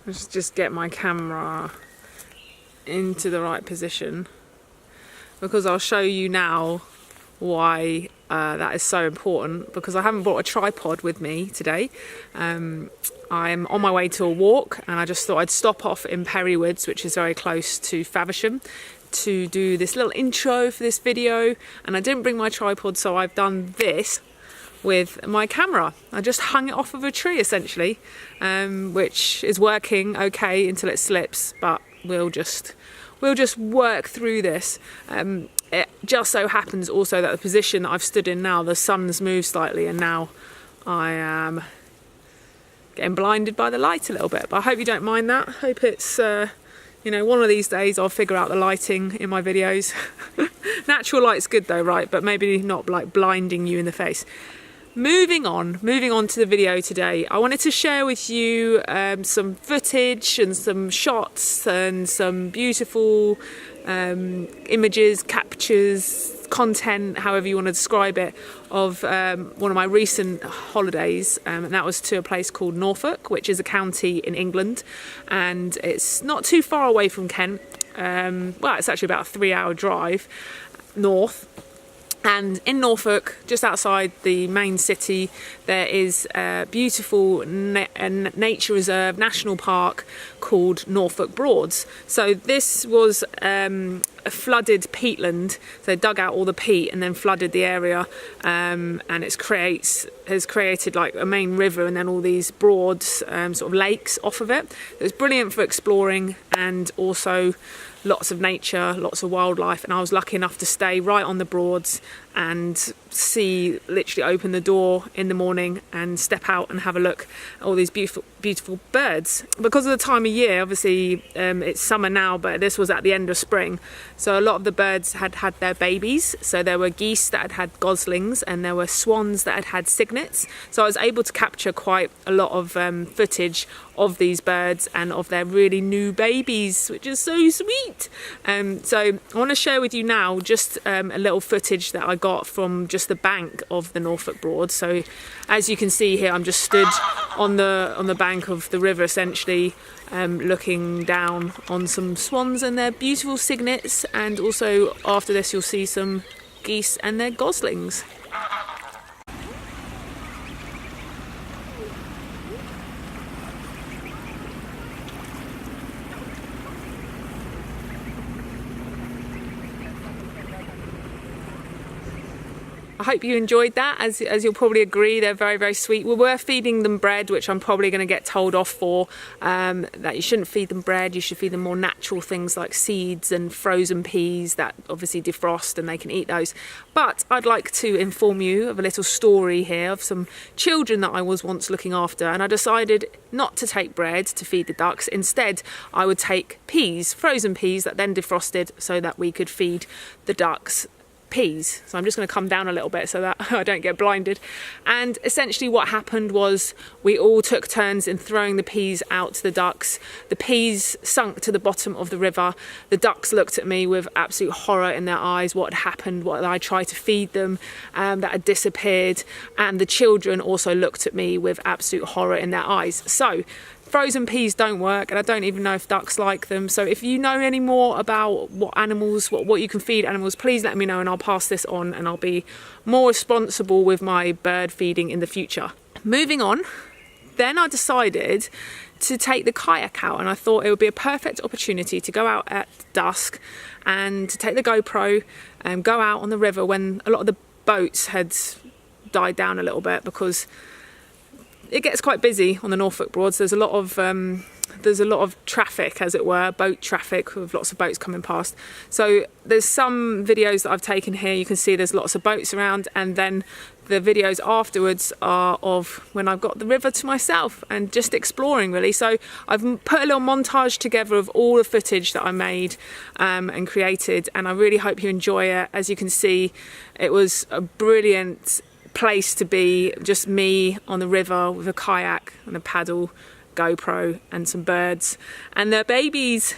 Let's just get my camera into the right position, because I'll show you now why that is so important, because I haven't brought a tripod with me today. I'm on my way to a walk, and I just thought I'd stop off in Perrywoods, which is very close to Faversham, to do this little intro for this video. And I didn't bring my tripod, so I've done this with my camera. I just hung it off of a tree essentially, which is working okay until it slips, but we'll just work through this. It just so happens also that the position that I've stood in now, the sun's moved slightly, and now I am getting blinded by the light a little bit. But I hope you don't mind that. I hope it's one of these days I'll figure out the lighting in my videos. Natural light's good though, right? But maybe not like blinding you in the face. Moving on to the video today, I wanted to share with you some footage and some shots and some beautiful images, captures, content, however you want to describe it, of one of my recent holidays, and that was to a place called Norfolk, which is a county in England, and it's not too far away from Kent. Well, it's actually about a 3-hour drive north. And in Norfolk, just outside the main city, there is a beautiful nature reserve, national park called Norfolk Broads. So this was a flooded peatland. So they dug out all the peat and then flooded the area, and has created like a main river and then all these broads, sort of lakes off of it. It's brilliant for exploring, and also lots of nature, lots of wildlife. And I was lucky enough to stay right on the Broads and literally open the door in the morning and step out and have a look at all these beautiful birds. Because of the time of year, obviously it's summer now, but this was at the end of spring, so a lot of the birds had their babies. So there were geese that had goslings, and there were swans that had cygnets. So I was able to capture quite a lot of footage of these birds and of their really new babies, which is so sweet. So I want to share with you now just a little footage that I got from just the bank of the Norfolk Broads. So as you can see here, I'm just stood on the bank of the river essentially, looking down on some swans and their beautiful cygnets, and also after this you'll see some geese and their goslings. I hope you enjoyed that. As you'll probably agree, they're very, very sweet. We were feeding them bread, which I'm probably going to get told off for, that you shouldn't feed them bread. You should feed them more natural things like seeds and frozen peas that obviously defrost and they can eat those. But I'd like to inform you of a little story here of some children that I was once looking after, and I decided not to take bread to feed the ducks. Instead, I would take peas, frozen peas that then defrosted, so that we could feed the ducks peas. So I'm just going to come down a little bit so that I don't get blinded. And essentially what happened was we all took turns in throwing the peas out to the ducks. The peas sunk to the bottom of the river. The ducks looked at me with absolute horror in their eyes. What had happened, what I tried to feed them, that had disappeared. And the children also looked at me with absolute horror in their eyes. So frozen peas don't work, and I don't even know if ducks like them. So if you know any more about what you can feed animals, please let me know, and I'll pass this on, and I'll be more responsible with my bird feeding in the future. Moving on, then I decided to take the kayak out, and I thought it would be a perfect opportunity to go out at dusk and to take the GoPro and go out on the river when a lot of the boats had died down a little bit, because it gets quite busy on the Norfolk Broads. There's a lot of traffic, as it were, boat traffic, with lots of boats coming past. So there's some videos that I've taken here. You can see there's lots of boats around, and then the videos afterwards are of when I've got the river to myself and just exploring, really. So I've put a little montage together of all the footage that I made and created, and I really hope you enjoy it. As you can see, it was a brilliant place to be, just me on the river with a kayak and a paddle, GoPro, and some birds and their babies.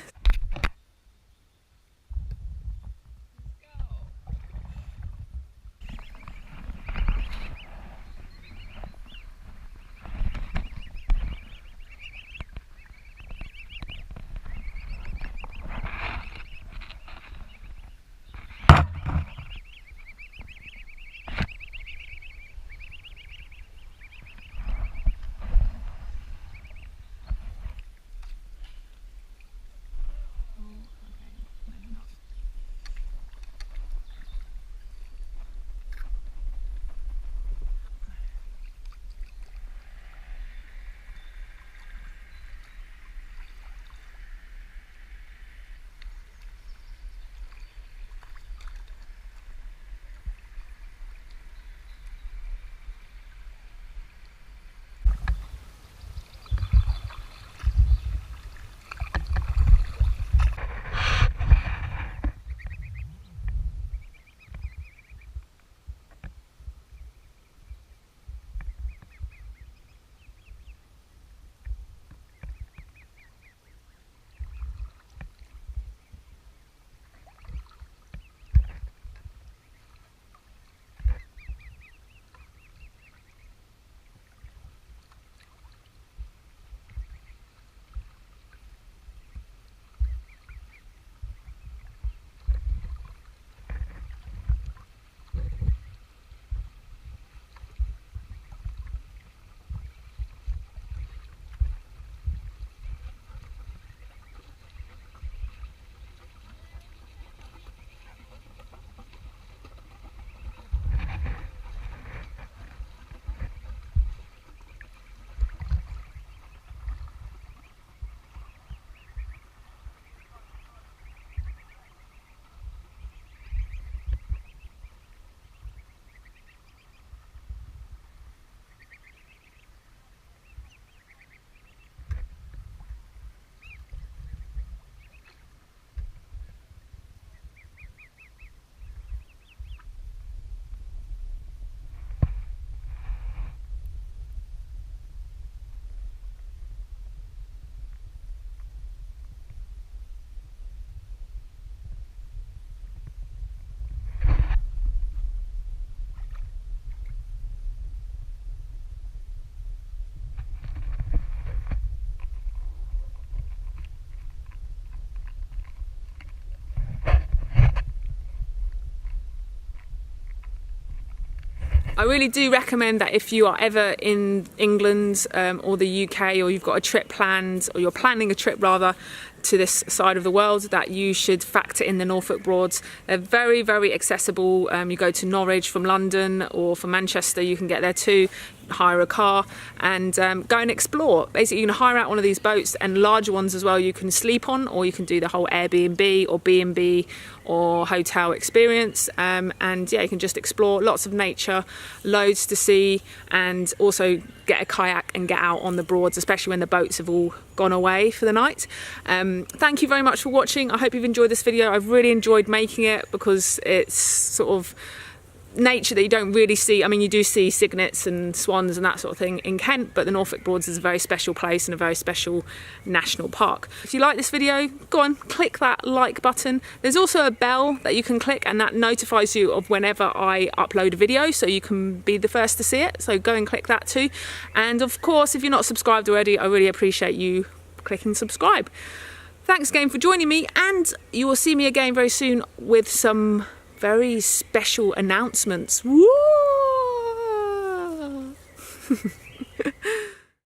I really do recommend that if you are ever in England or the UK, or you've got a trip planned, or you're planning a trip rather, to this side of the world, that you should factor in the Norfolk Broads. They're very, very accessible. You go to Norwich from London, or from Manchester, you can get there too. Hire a car and go and explore. Basically, you can hire out one of these boats, and larger ones as well you can sleep on, or you can do the whole Airbnb or B&B or hotel experience, and yeah, you can just explore. Lots of nature, loads to see, and also get a kayak and get out on the Broads, especially when the boats have all gone away for the night. Thank you very much for watching. I hope you've enjoyed this video. I've really enjoyed making it because it's sort of nature that you don't really see. I mean, you do see cygnets and swans and that sort of thing in Kent, but the Norfolk Broads is a very special place and a very special national park. If you like this video, go on, click that like button. There's also a bell that you can click, and that notifies you of whenever I upload a video, so you can be the first to see it. So go and click that too. And of course, if you're not subscribed already, I really appreciate you clicking subscribe. Thanks again for joining me, and you will see me again very soon with some very special announcements. Woo!